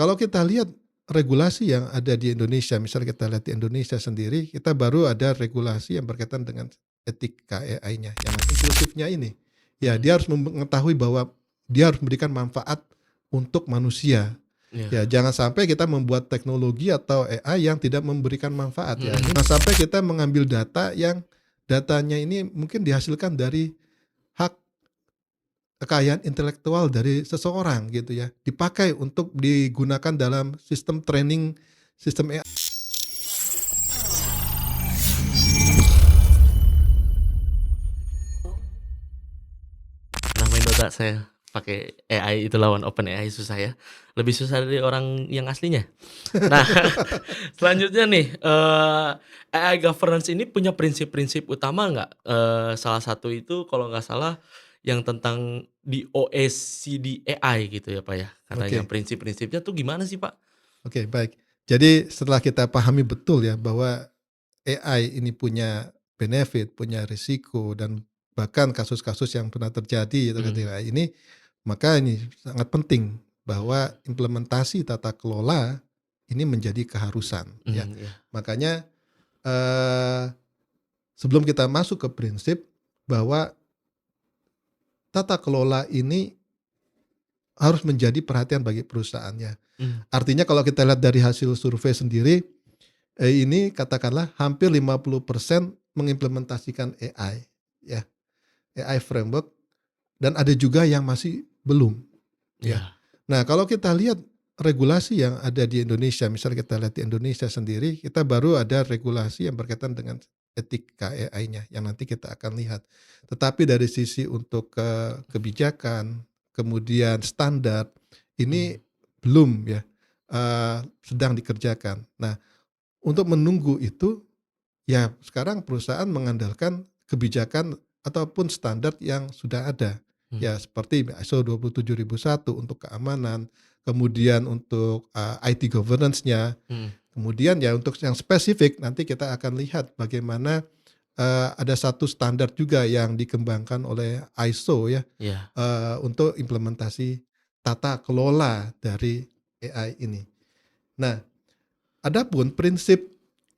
Kalau kita lihat regulasi yang ada di Indonesia, misalnya kita lihat di Indonesia sendiri, kita baru ada regulasi yang berkaitan dengan etika AI-nya, yang inklusifnya ini. Ya, Mhm, dia harus mengetahui bahwa dia harus memberikan manfaat untuk manusia. Ya, iya. jangan sampai kita membuat teknologi atau AI yang tidak memberikan manfaat ya. Mhm, Jangan sampai kita mengambil data yang datanya ini mungkin dihasilkan dari hak kekayaan intelektual dari seseorang gitu ya, dipakai untuk digunakan dalam sistem training sistem AI. pernah main Dota saya, pakai AI itu lawan OpenAI susah ya, lebih susah dari orang yang aslinya. Nah, selanjutnya nih, AI governance ini punya prinsip-prinsip utama nggak? Salah satu itu kalau nggak salah yang tentang di OECD AI gitu ya, Pak, ya? Katanya Oke, prinsip-prinsipnya tuh gimana sih, Pak? oke, baik. Jadi setelah kita pahami betul ya bahwa AI ini punya benefit, punya risiko dan bahkan kasus-kasus yang pernah terjadi terkait Mhm, dengan AI ini, maka ini sangat penting bahwa implementasi tata kelola ini menjadi keharusan ya. iya, Makanya eh, sebelum kita masuk ke prinsip bahwa tata kelola ini harus menjadi perhatian bagi perusahaannya. mmm, Artinya kalau kita lihat dari hasil survei sendiri, ini katakanlah hampir 50% mengimplementasikan AI, ya, AI framework dan ada juga yang masih belum, ya. iya, Nah, kalau kita lihat regulasi yang ada di Indonesia, misalnya kita lihat di Indonesia sendiri, kita baru ada regulasi yang berkaitan dengan etika AI-nya yang nanti kita akan lihat. Tetapi dari sisi untuk kebijakan, kemudian standar, ini mmm, belum ya, sedang dikerjakan. Nah, untuk menunggu itu, ya sekarang perusahaan mengandalkan kebijakan ataupun standar yang sudah ada. mmm, Ya seperti ISO 27001 untuk keamanan, kemudian untuk IT governance-nya, mhm, kemudian ya untuk yang spesifik nanti kita akan lihat bagaimana ada satu standar juga yang dikembangkan oleh ISO ya iya, untuk implementasi tata kelola dari AI ini. Nah, adapun prinsip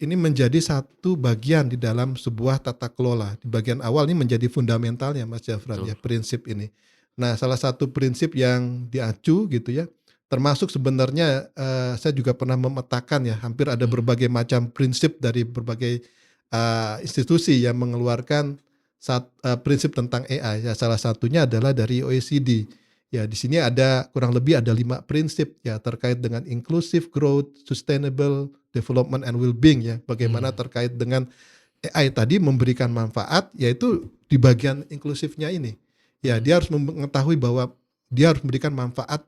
ini menjadi satu bagian di dalam sebuah tata kelola. Di bagian awal ini menjadi fundamentalnya Mas Jafran betul, ya, prinsip ini. Nah, salah satu prinsip yang diacu gitu ya, termasuk sebenarnya saya juga pernah memetakan ya, hampir ada mmm, berbagai macam prinsip dari berbagai institusi yang mengeluarkan prinsip tentang AI ya, salah satunya adalah dari OECD. Ya, di sini ada kurang lebih ada 5 prinsip ya terkait dengan inclusive growth, sustainable development and well-being ya. Bagaimana mmm, terkait dengan AI tadi memberikan manfaat yaitu di bagian inklusifnya ini. Ya, mhm, dia harus mengetahui bahwa dia harus memberikan manfaat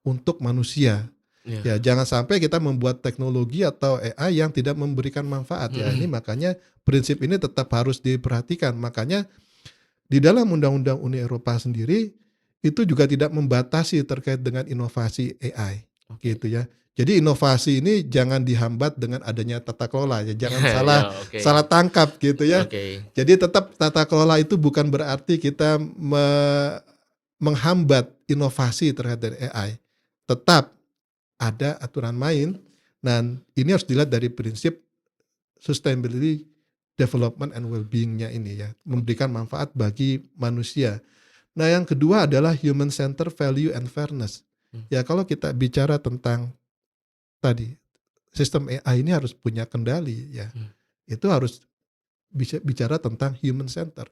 untuk manusia. Ya, iya, jangan sampai kita membuat teknologi atau AI yang tidak memberikan manfaat ya. Ini mhm, makanya prinsip ini tetap harus diperhatikan. Makanya di dalam Undang-Undang Uni Eropa sendiri, itu juga tidak membatasi terkait dengan inovasi AI, oke, gitu ya. Jadi inovasi ini jangan dihambat dengan adanya tata kelola ya, jangan iya, salah oke, salah tangkap gitu ya. oke, Jadi tetap tata kelola itu bukan berarti kita menghambat inovasi terhadap AI. Tetap ada aturan main dan ini harus dilihat dari prinsip sustainability development and well-being-nya ini ya, oke, memberikan manfaat bagi manusia. Nah, yang kedua adalah human center value and fairness. mmm, Ya, kalau kita bicara tentang tadi sistem AI ini harus punya kendali ya. mmm, Itu harus bisa bicara tentang human center.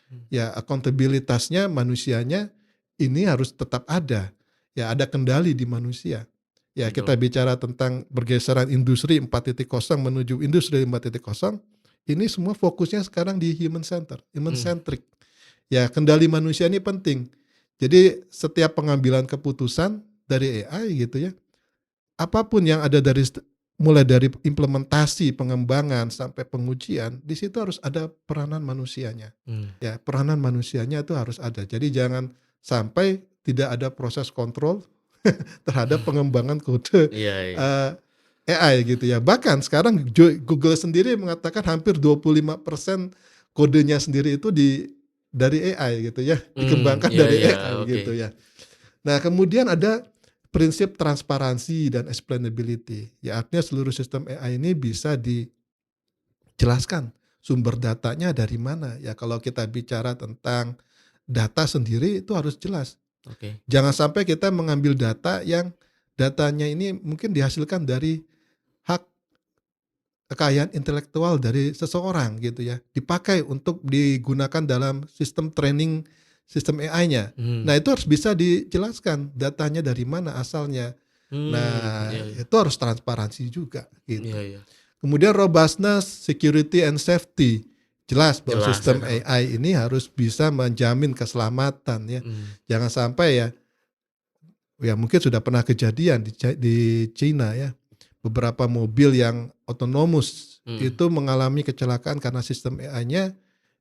mmm, Ya, akuntabilitasnya manusianya ini harus tetap ada. Ya, ada kendali di manusia. Ya, kita betul, bicara tentang bergeseran industri 4.0 menuju industri 4.0, ini semua fokusnya sekarang di human center, human mmm, centric. Ya, kendali manusia ini penting. Jadi setiap pengambilan keputusan dari AI gitu ya, apapun yang ada dari mulai dari implementasi, pengembangan sampai pengujian, di situ harus ada peranan manusianya. mmm, Ya, peranan manusianya itu harus ada. Jadi jangan sampai tidak ada proses kontrol terhadap pengembangan kode iya, iya, eh, AI gitu ya. Bahkan sekarang Google sendiri mengatakan hampir 25% kodenya sendiri itu dari AI gitu ya, mmm, dikembangkan iya, dari iya, AI oke, gitu ya. Nah, kemudian ada prinsip transparansi dan explainability. Ya artinya seluruh sistem AI ini bisa dijelaskan sumber datanya dari mana. Ya kalau kita bicara tentang data sendiri itu harus jelas. Oke. Jangan sampai kita mengambil data yang datanya ini mungkin dihasilkan dari hak kekayaan intelektual dari seseorang gitu ya, dipakai untuk digunakan dalam sistem training sistem AI-nya. Hmm. Nah, itu harus bisa dijelaskan datanya dari mana asalnya. Nah, Iya, iya. itu harus transparansi juga gitu. Iya, iya. Kemudian robustness, security and safety. Jelas bahwa Jelas. sistem AI ini harus bisa menjamin keselamatan ya. Jangan sampai ya mungkin sudah pernah kejadian di China ya. Beberapa mobil yang otonomus itu mengalami kecelakaan karena sistem AI-nya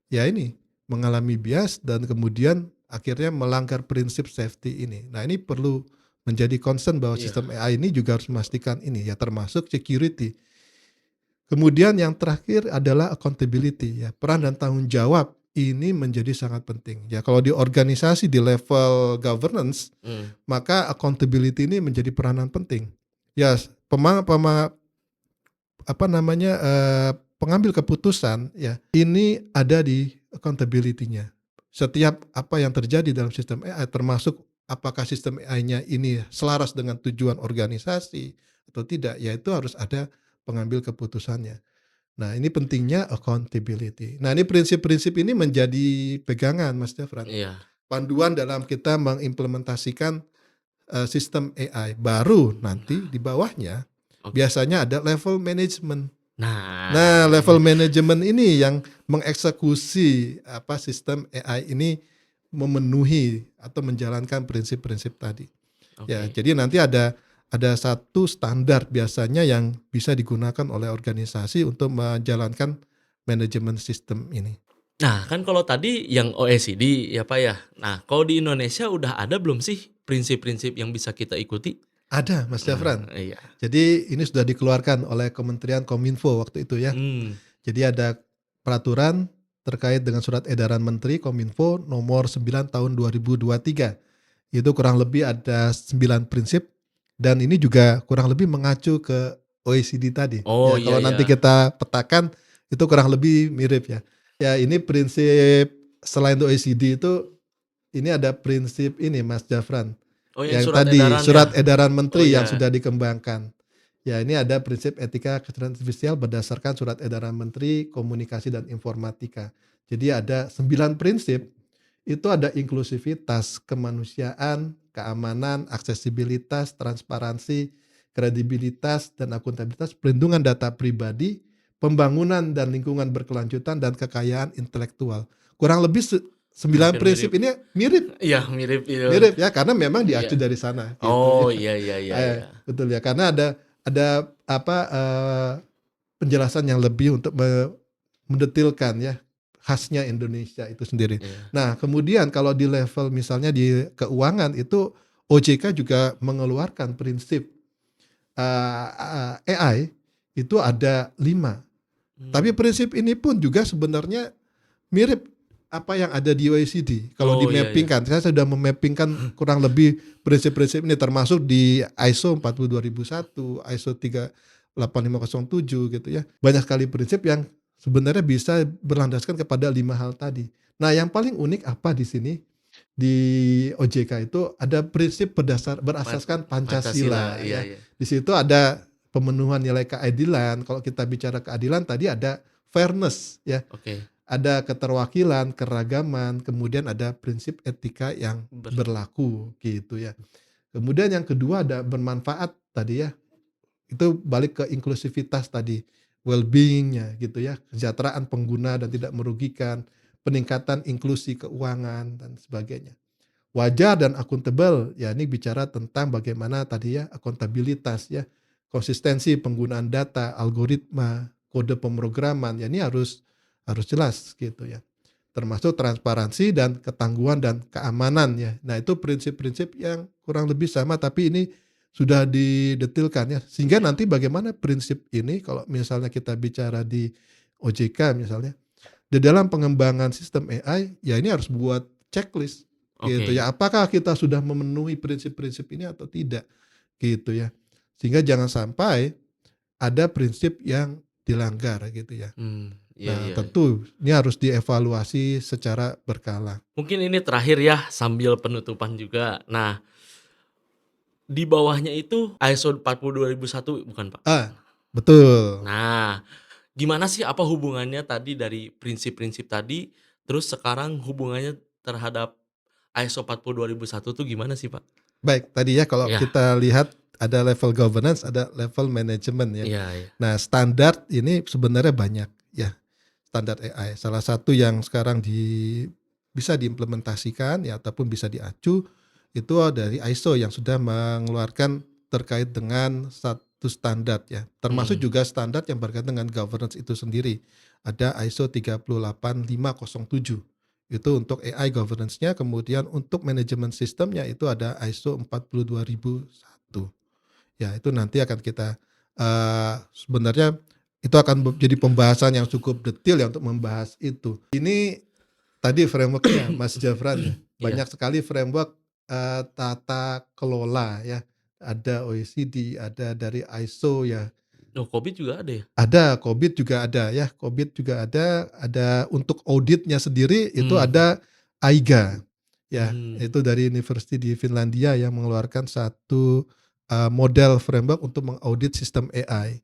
ya ini mengalami bias dan kemudian akhirnya melanggar prinsip safety ini. Nah, ini perlu menjadi concern bahwa Iya. sistem AI ini juga harus memastikan ini ya, termasuk security. Kemudian yang terakhir adalah accountability ya, peran dan tanggung jawab ini menjadi sangat penting. Ya, kalau di organisasi di level governance, maka accountability ini menjadi peranan penting. Ya, pengambil keputusan ya, ini ada di accountability-nya. Setiap apa yang terjadi dalam sistem AI termasuk apakah sistem AI-nya ini selaras dengan tujuan organisasi atau tidak, ya itu harus ada pengambil keputusannya. Nah, ini pentingnya accountability. Nah, ini prinsip-prinsip ini menjadi pegangan Mas Jafran. Iya. Panduan dalam kita mengimplementasikan sistem AI. Baru nanti di bawahnya biasanya ada level management. Nah, level manajemen ini yang mengeksekusi sistem AI ini memenuhi atau menjalankan prinsip-prinsip tadi. Ya, jadi nanti ada satu standar biasanya yang bisa digunakan oleh organisasi untuk menjalankan manajemen sistem ini. Nah, kan kalau tadi yang OECD ya Pak ya. Nah, kalau di Indonesia udah ada belum sih prinsip-prinsip yang bisa kita ikuti? Ada Mas Jafran. Iya. Jadi ini sudah dikeluarkan oleh Kementerian Kominfo waktu itu ya. Jadi ada peraturan terkait dengan surat edaran Menteri Kominfo nomor 9 tahun 2023. Itu kurang lebih ada 9 prinsip dan ini juga kurang lebih mengacu ke OECD tadi. Oh, Ya, kalau iya, nanti iya. kita petakan itu kurang lebih mirip ya. Ya, ini prinsip selain OECD itu ini ada prinsip ini Mas Jafran. Oh, yang Yang surat tadi edaran surat ya? edaran Oh, menteri yang iya. sudah dikembangkan. Ya, ini ada prinsip etika kecerdasan artifisial berdasarkan surat edaran Menteri Komunikasi dan Informatika. Jadi ada 9 prinsip. Itu ada inklusivitas, kemanusiaan, keamanan, aksesibilitas, transparansi, kredibilitas dan akuntabilitas, perlindungan data pribadi, pembangunan dan lingkungan berkelanjutan dan kekayaan intelektual. Kurang lebih 9 Hampir prinsip mirip. ini mirip. Iya, mirip itu. Mirip ya, karena memang Iya. diacu dari sana gitu Oh, ya. iya. Betul ya, karena ada penjelasan yang lebih untuk mendetilkan ya khasnya Indonesia itu sendiri. Iya. Nah, kemudian kalau di level misalnya di keuangan itu OJK juga mengeluarkan prinsip AI itu ada 5. Tapi prinsip ini pun juga sebenarnya mirip apa yang ada di OECD. Kalau Oh, iya, iya. di-mappingkan, saya sudah memappingkan kurang lebih prinsip-prinsip ini termasuk di ISO 42001, ISO 38507 gitu ya. Banyak sekali prinsip yang sebenarnya bisa berlandaskan kepada 5 hal tadi. Nah, yang paling unik apa di sini? Di OJK itu ada prinsip berasaskan Pancasila Iya, ya. iya. Di situ ada pemenuhan nilai keadilan. Kalau kita bicara keadilan tadi ada fairness ya. Oke. Ada keterwakilan, keragaman, kemudian ada prinsip etika yang berlaku gitu ya. Kemudian yang kedua ada bermanfaat tadi ya. Itu balik ke inklusivitas tadi, well-being-nya gitu ya, kesejahteraan pengguna dan tidak merugikan, peningkatan inklusi keuangan dan sebagainya. Wajar dan akuntabel, ya ini bicara tentang bagaimana tadi ya akuntabilitas ya, konsistensi penggunaan data, algoritma, kode pemrograman, ya ini harus jelas gitu ya. Termasuk transparansi dan ketangguhan dan keamanan ya. Nah, itu prinsip-prinsip yang kurang lebih sama tapi ini sudah didetilkan ya. Sehingga nanti bagaimana prinsip ini kalau misalnya kita bicara di OJK misalnya, di dalam pengembangan sistem AI ya ini harus buat checklist gitu ya. Apakah kita sudah memenuhi prinsip-prinsip ini atau tidak? gitu ya. Sehingga jangan sampai ada prinsip yang dilanggar gitu ya. Iya Nah, iya. tentu ini harus dievaluasi secara berkala. Mungkin ini terakhir ya sambil penutupan juga. Nah, di bawahnya itu ISO 40001 bukan, Pak? Ah, betul. Nah, gimana sih apa hubungannya tadi dari prinsip-prinsip tadi, terus sekarang hubungannya terhadap ISO 40001 tuh gimana sih, Pak? Baik, tadi ya kalau Iya kita lihat ada level governance, ada level management ya. iya iya. Nah, standar ini sebenarnya banyak ya, standar AI. Salah satu yang sekarang bisa diimplementasikan ya ataupun bisa diacu itu dari ISO yang sudah mengeluarkan terkait dengan satu standar ya. Termasuk Mhm, juga standar yang berkaitan dengan governance itu sendiri. Ada ISO 38507. Itu untuk AI governance-nya, kemudian untuk manajemen sistemnya itu ada ISO 42001. Ya, itu nanti akan kita sebenarnya itu akan jadi pembahasan yang cukup detail ya untuk membahas itu. Ini tadi framework-nya Mas Jafran ya. iya. Banyak sekali framework tata kelola ya. Ada OECD, ada dari ISO ya. Oh, Covid juga ada ya? Ada COVID juga ada ya, COVID juga ada untuk auditnya sendiri itu Mhm, ada AIGA ya, mmm, itu dari university di Finlandia yang mengeluarkan satu model framework untuk mengaudit sistem AI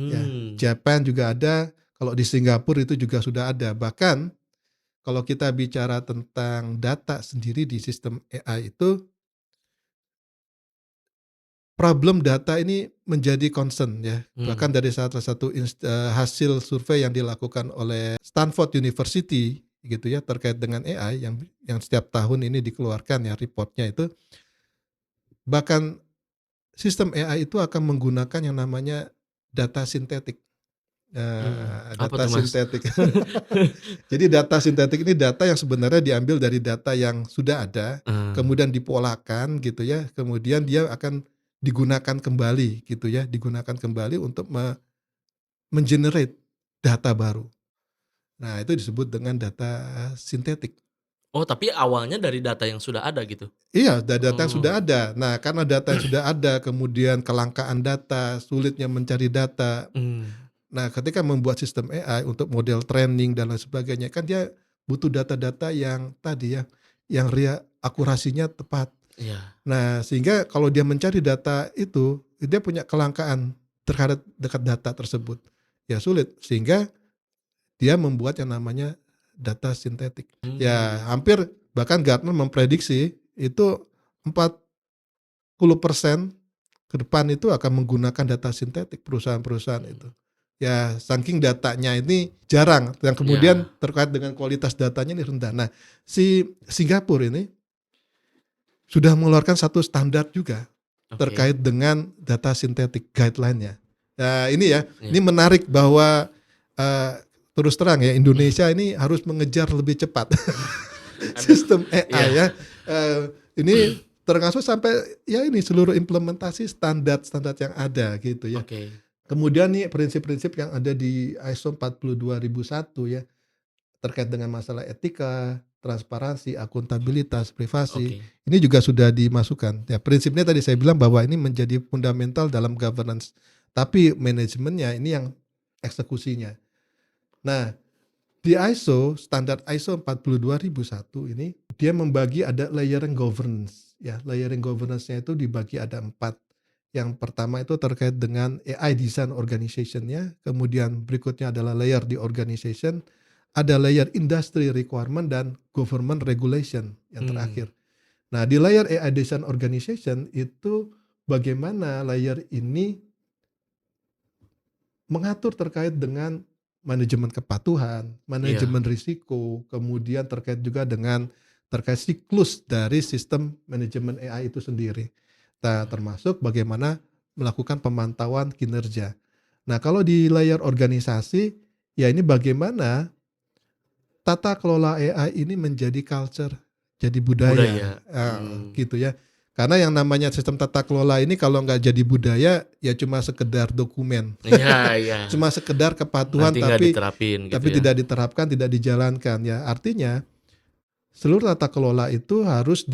ya. mmm. Japan juga ada, kalau di Singapura itu juga sudah ada. Bahkan kalau kita bicara tentang data sendiri di sistem AI itu, problem data ini menjadi concern ya. Mhm, Bahkan dari salah satu hasil survei yang dilakukan oleh Stanford University gitu ya terkait dengan AI yang setiap tahun ini dikeluarkan ya reportnya itu, bahkan sistem AI itu akan menggunakan yang namanya data sintetik. apa Data tuh, Mas? sintetik. Jadi data sintetik ini data yang sebenarnya diambil dari data yang sudah ada, Eee, kemudian dipolakan gitu ya, kemudian dia akan digunakan kembali gitu ya, digunakan kembali untuk mengenerate data baru. Nah, itu disebut dengan data sintetik. oh tapi awalnya dari data yang sudah ada gitu? Iya, data yang Oh, sudah ada. Nah, karena data yang sudah ada, kemudian kelangkaan data, sulitnya mencari data. mmm, Nah, ketika membuat sistem AI untuk model training dan lain sebagainya, kan dia butuh data-data yang tadi ya, yang akurasinya tepat. iya Nah, sehingga kalau dia mencari data itu, dia punya kelangkaan terhadap dekat data tersebut. Ya sulit, sehingga dia membuat yang namanya data sintetik. Ya, mmm, hampir bahkan Gartner memprediksi itu 40% ke depan itu akan menggunakan data sintetik perusahaan-perusahaan itu. Ya, saking datanya ini jarang dan kemudian iya, terkait dengan kualitas datanya ini rendah. Nah, si Singapura ini sudah mengeluarkan satu standar juga oke, terkait dengan data sintetik guideline-nya. Nah, ini iya, menarik bahwa eee, terus terang ya Indonesia ini harus mengejar lebih cepat aduh, sistem AI iya, ya. Ini termasuk sampai ya ini seluruh implementasi standar-standar yang ada gitu ya. oke Kemudian nih prinsip-prinsip yang ada di ISO 42001 ya, terkait dengan masalah etika, transparansi, akuntabilitas, privasi, oke, ini juga sudah dimasukkan. Ya, prinsipnya tadi saya bilang bahwa ini menjadi fundamental dalam governance, tapi manajemennya ini yang eksekusinya. Nah, di ISO, standar ISO 42001 ini, dia membagi ada layering governance. Ya, layering governance-nya itu dibagi ada 4. Yang pertama itu terkait dengan AI design organization-nya, kemudian berikutnya adalah layer di organization, ada layer industry requirement dan government regulation yang mmm, terakhir. Nah, di layer AI design organization itu bagaimana layer ini mengatur terkait dengan manajemen kepatuhan, iya, manajemen risiko, kemudian terkait juga dengan terkait siklus dari sistem manajemen AI itu sendiri. Nah, termasuk bagaimana melakukan pemantauan kinerja. Nah, kalau di layer organisasi, ya ini bagaimana tata kelola AI ini menjadi culture, jadi budaya, budaya, gitu ya. Karena yang namanya sistem tata kelola ini kalau nggak jadi budaya, ya cuma sekedar dokumen. iya iya, Cuma sekedar kepatuhan nanti nggak tapi diterapin gitu tapi ya? tidak diterapkan, tidak dijalankan ya. Artinya seluruh tata kelola itu harus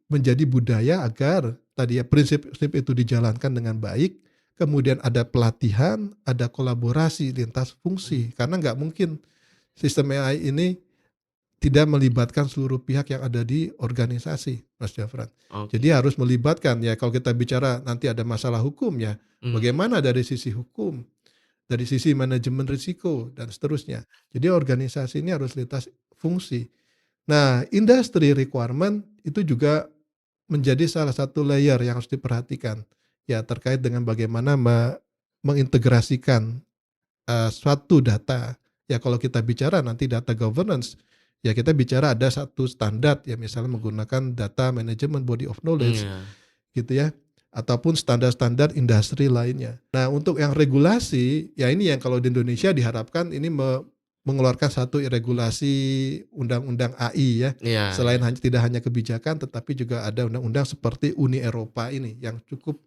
menjadi budaya agar tadi ya prinsip-prinsip itu dijalankan dengan baik, kemudian ada pelatihan, ada kolaborasi lintas Mhm. fungsi. Karena nggak mungkin sistem AI ini tidak melibatkan seluruh pihak yang ada di organisasi, Mas Jafran. Jadi Oke. harus melibatkan ya kalau kita bicara nanti ada masalah hukum ya, Mmm, bagaimana dari sisi hukum, dari sisi manajemen risiko dan seterusnya. Jadi organisasi ini harus lintas fungsi. Nah, industry requirement itu juga menjadi salah satu layer yang harus diperhatikan. Ya, terkait dengan bagaimana mengintegrasikan suatu data. Ya kalau kita bicara nanti data governance, ya kita bicara ada satu standar ya misalnya menggunakan data management body of knowledge iya. gitu ya, ataupun standar-standar industri lainnya. Nah untuk yang regulasi, ya ini yang kalau di Indonesia diharapkan ini mengeluarkan satu regulasi undang-undang AI ya. Iya Selain iya. tidak hanya kebijakan tetapi juga ada undang-undang seperti Uni Eropa ini yang cukup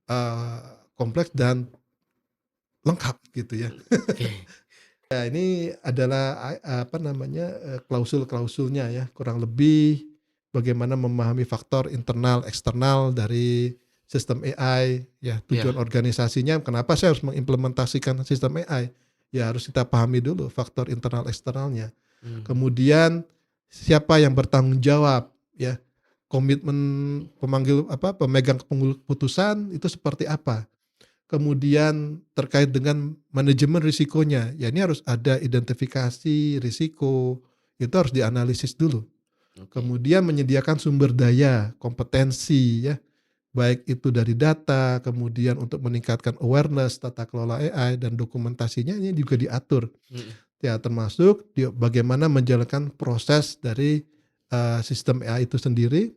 eee, kompleks dan lengkap gitu ya. Oke. Ya ini adalah apa namanya, klausul-klausulnya ya, kurang lebih bagaimana memahami faktor internal eksternal dari sistem AI, ya Iya. tujuan organisasinya kenapa saya harus mengimplementasikan sistem AI, ya harus kita pahami dulu faktor internal eksternalnya. Mmm. Kemudian siapa yang bertanggung jawab ya, komitmen pemegang keputusan itu seperti apa. Kemudian terkait dengan manajemen risikonya, ya ini harus ada identifikasi risiko, itu harus dianalisis dulu. Oke. Kemudian menyediakan sumber daya, kompetensi ya, baik itu dari data, kemudian untuk meningkatkan awareness tata kelola AI dan dokumentasinya ini juga diatur. Mhm. Ya termasuk bagaimana menjalankan proses dari sistem AI itu sendiri,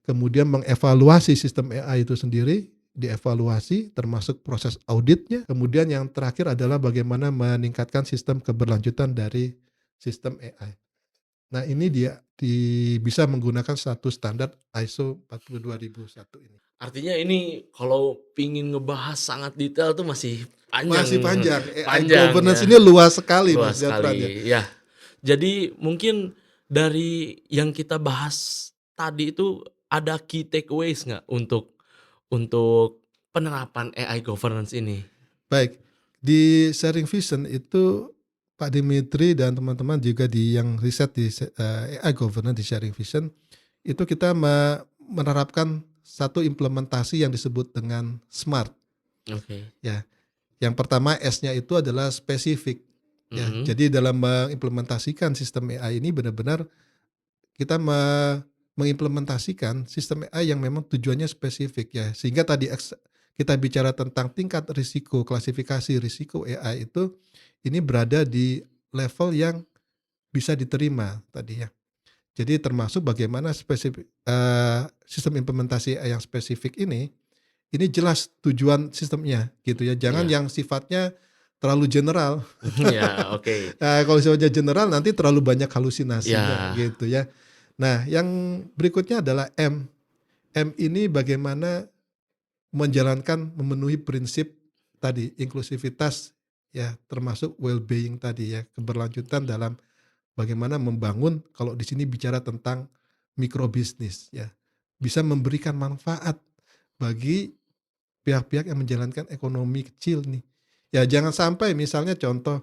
kemudian mengevaluasi sistem AI itu sendiri, dievaluasi termasuk proses auditnya, kemudian yang terakhir adalah bagaimana meningkatkan sistem keberlanjutan dari sistem AI. Nah ini dia bisa menggunakan satu standar ISO 42001 ini. Artinya ini kalau pingin ngebahas sangat detail tuh masih panjang Masih panjang, AI panjang governance ya, ini luas sekali luas Mas Jafran ya. sekali. Ya, jadi mungkin dari yang kita bahas tadi itu ada key takeaways nggak untuk penerapan AI governance ini? Baik, di Sharing Vision itu Pak Dimitri dan teman-teman juga di yang riset di AI governance di Sharing Vision, itu kita menerapkan satu implementasi yang disebut dengan SMART Oke. ya. Yang pertama S-nya itu adalah spesifik ya. Mhm. Jadi dalam mengimplementasikan sistem AI ini benar-benar kita mengimplementasikan sistem AI yang memang tujuannya spesifik ya. Sehingga tadi kita bicara tentang tingkat risiko, klasifikasi risiko AI itu ini berada di level yang bisa diterima tadi ya. Jadi termasuk bagaimana sistem implementasi AI yang spesifik ini jelas tujuan sistemnya gitu ya. Jangan Iya. yang sifatnya terlalu general. Ya, oke. Kalau sifatnya general nanti terlalu banyak halusinasinya Ya. gitu ya. Nah, yang berikutnya adalah M. M ini bagaimana menjalankan memenuhi prinsip tadi inklusivitas ya termasuk well-being tadi ya, keberlanjutan dalam bagaimana membangun kalau di sini bicara tentang mikrobisnis ya. Bisa memberikan manfaat bagi pihak-pihak yang menjalankan ekonomi kecil nih. Ya jangan sampai misalnya contoh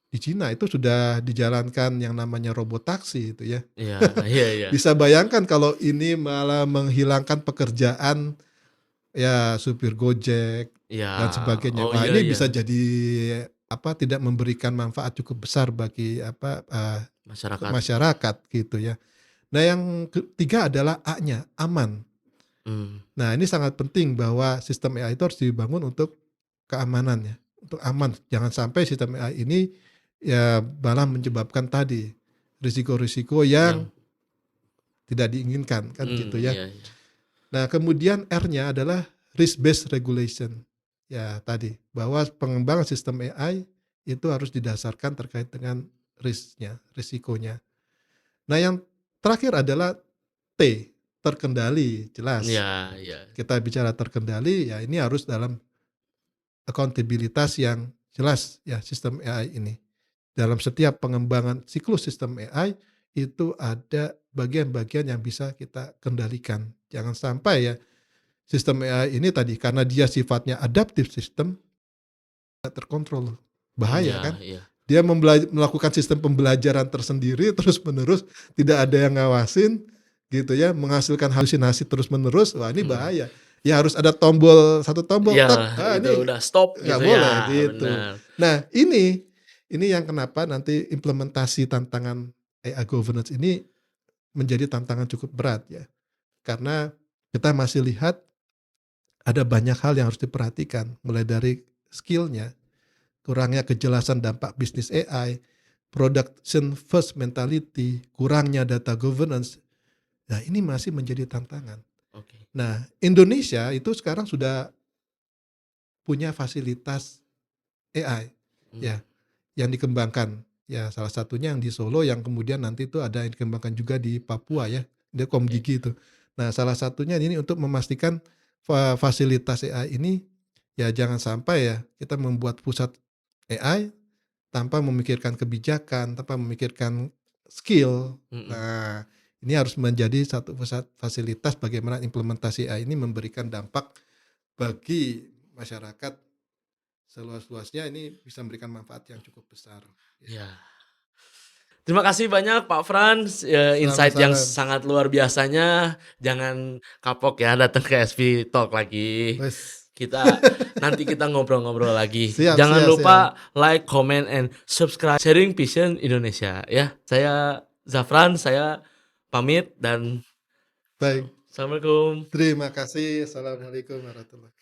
di Cina itu sudah dijalankan yang namanya robotaksi itu ya. Iya iya iya. Bisa bayangkan kalau ini malah menghilangkan pekerjaan ya supir Gojek Iya. dan sebagainya. Oh, Wah, iya ini iya. bisa jadi tidak memberikan manfaat cukup besar bagi ke Masyarakat. masyarakat gitu ya. Nah, yang ketiga adalah A-nya, aman. Mmm. Nah, ini sangat penting bahwa sistem AI itu harus dibangun untuk keamanan ya, untuk aman. Jangan sampai sistem AI ini ya malah menyebabkan tadi risiko-risiko yang Yang tidak diinginkan kan gitu ya. iya iya. Nah, kemudian R-nya adalah risk based regulation. Ya, tadi bahwa pengembangan sistem AI itu harus didasarkan terkait dengan risknya, risikonya. Nah, yang terakhir adalah T, terkendali, Iya jelas. iya. Kita bicara terkendali, ya ini harus dalam akuntabilitas yang jelas ya sistem AI ini. Dalam setiap pengembangan siklus sistem AI itu ada bagian-bagian yang bisa kita kendalikan. Jangan sampai ya sistem AI ini tadi karena dia sifatnya adaptive system, tidak terkontrol, bahaya Iya kan? iya. Dia melakukan sistem pembelajaran tersendiri terus-menerus, tidak ada yang ngawasin gitu ya, menghasilkan halusinasi terus-menerus, wah ini Mhm. bahaya. Ya harus ada tombol, satu tombol Iya, tek, itu ini udah stop nggak gitu ya, boleh gitu. bener. Nah ini yang kenapa nanti implementasi tantangan AI governance ini menjadi tantangan cukup berat ya. Karena kita masih lihat ada banyak hal yang harus diperhatikan, mulai dari skill-nya, kurangnya kejelasan dampak bisnis AI, production first mentality, kurangnya data governance. Nah, ini masih menjadi tantangan. Oke. Nah, Indonesia itu sekarang sudah punya fasilitas AI Mmm, ya yang dikembangkan. Ya, salah satunya yang di Solo yang kemudian nanti itu ada yang dikembangkan juga di Papua ya, dia oke. Komdigi itu. Nah, salah satunya ini untuk memastikan fasilitas AI ini ya jangan sampai ya kita membuat pusat AI tanpa memikirkan kebijakan, tanpa memikirkan skill. Mhm. Nah, ini harus menjadi satu pusat fasilitas bagaimana implementasi AI ini memberikan dampak bagi masyarakat seluas-luasnya, ini bisa memberikan manfaat yang cukup besar. Ya. Iya. Terima kasih banyak Pak Frans, insight yang Sama-sama. sangat luar biasanya. Jangan kapok ya datang ke SP Talk lagi. Wes. Nanti kita ngobrol-ngobrol lagi. Siap, Jangan siap, siap. lupa like, comment, and subscribe Sharing Vision Indonesia ya. Saya Zafran, saya pamit dan Baik. Assalamualaikum. Terima kasih. Assalamualaikum warahmatullahi